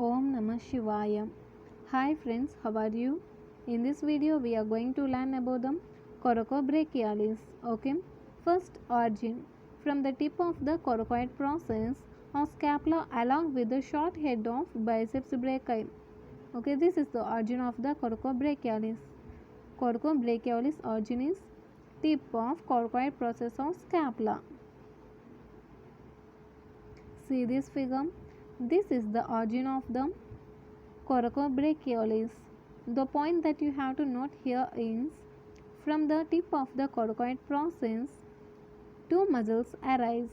Om Namah Shivaya. Hi friends, how are you? In this video we are going to learn about the coracobrachialis. Okay. First, origin. From the tip of the coracoid process or scapula along with the short head of biceps brachii. Okay, this is the origin of the coracobrachialis. Coracobrachialis origin is tip of coracoid process of scapula. See this figure. This is the origin of the coracobrachialis. The point that you have to note here is from the tip of the coracoid process, two muscles arise.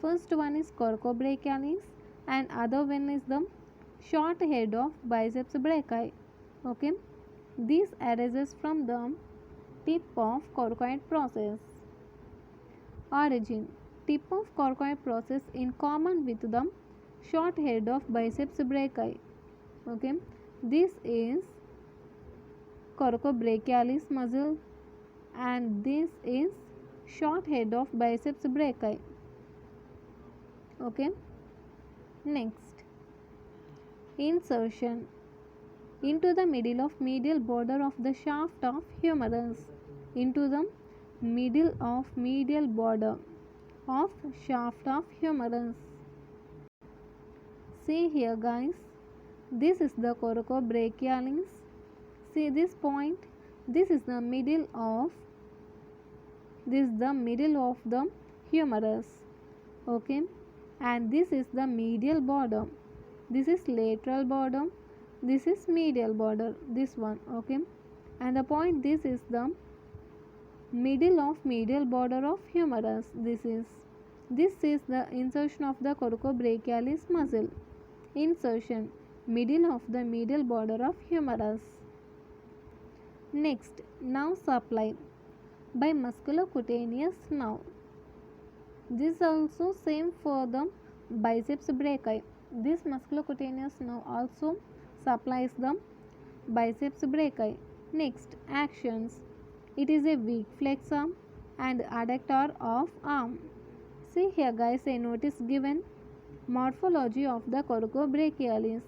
First one is coracobrachialis and other one is the short head of biceps brachii. Okay, this arises from the tip of coracoid process. Origin. Tip of coracoid process in common with the short head of biceps brachii. Okay, this is coracobrachialis muscle and this is short head of biceps brachii. Okay, next, insertion into the middle of medial border of the shaft of humerus. Into the middle of medial border of shaft of humerus. See here guys, this is the coracobrachialis. See this point, this is the middle of the humerus. Okay, and this is the medial border, this is lateral border, this is medial border, this one. Okay, and the point, this is the middle of medial border of humerus. This is the insertion of the coracobrachialis muscle. Insertion, middle of the medial border of humerus. Next, nerve supply by musculocutaneous nerve. This also same for the biceps brachii. This musculocutaneous nerve also supplies the biceps brachii. Next, actions. It is a weak flexor and adductor of arm. See here guys, a notice given. Morphology of the coracobrachialis.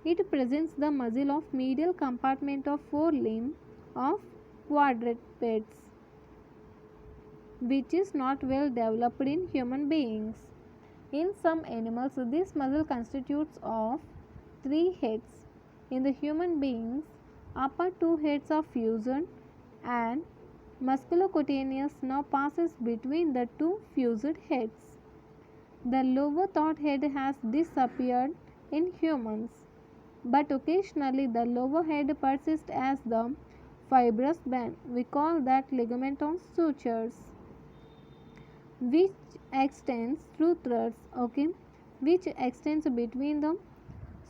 It presents the muscle of medial compartment of forelimb of quadrupeds, which is not well developed in human beings. In some animals, this muscle constitutes of 3 heads. In the human beings, upper 2 heads are fused and musculocutaneous nerve passes between the 2 fused heads. The lower thought head has disappeared in humans, but occasionally the lower head persists as the fibrous band. We call that ligament of sutures, which extends through threads. Okay, which extends between the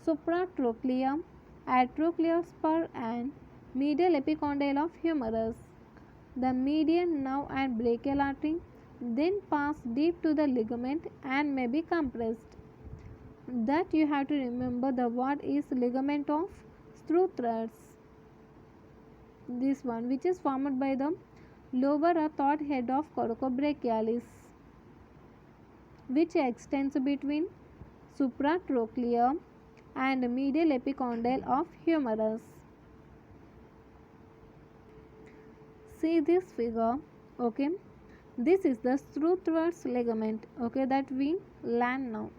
supratrochlear, atroclear spur and medial epicondyle of humerus. The median nerve and brachial artery then pass deep to the ligament and may be compressed. That you have to remember, the word is ligament of screw threads. This one, which is formed by the lower or third head of coracobrachialis, which extends between supratrochlear and medial epicondyle of humerus. See this figure. Okay, this is the screw-threads ligament. Okay, that we learn now.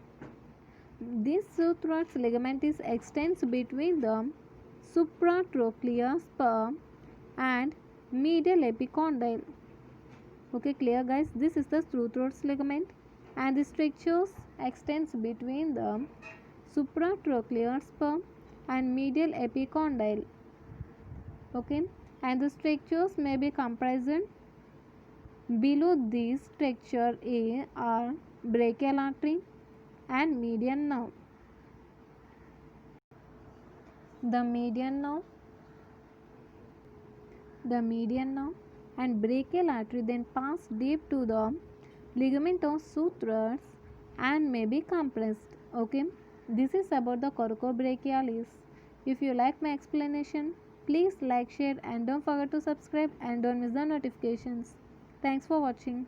This screw-threads ligament is extends between the supratrochlear spur and medial epicondyle. Okay, clear guys? This is the screw-threads ligament and the structures extends between the supratrochlear spur and medial epicondyle. Okay, and the structures may be comprised. Below this structure are brachial artery and median nerve. The median nerve and brachial artery then pass deep to the ligament of sutures and may be compressed. Okay, this is about the coracobrachialis. If you like my explanation, please like, share and don't forget to subscribe and don't miss the notifications. Thanks for watching.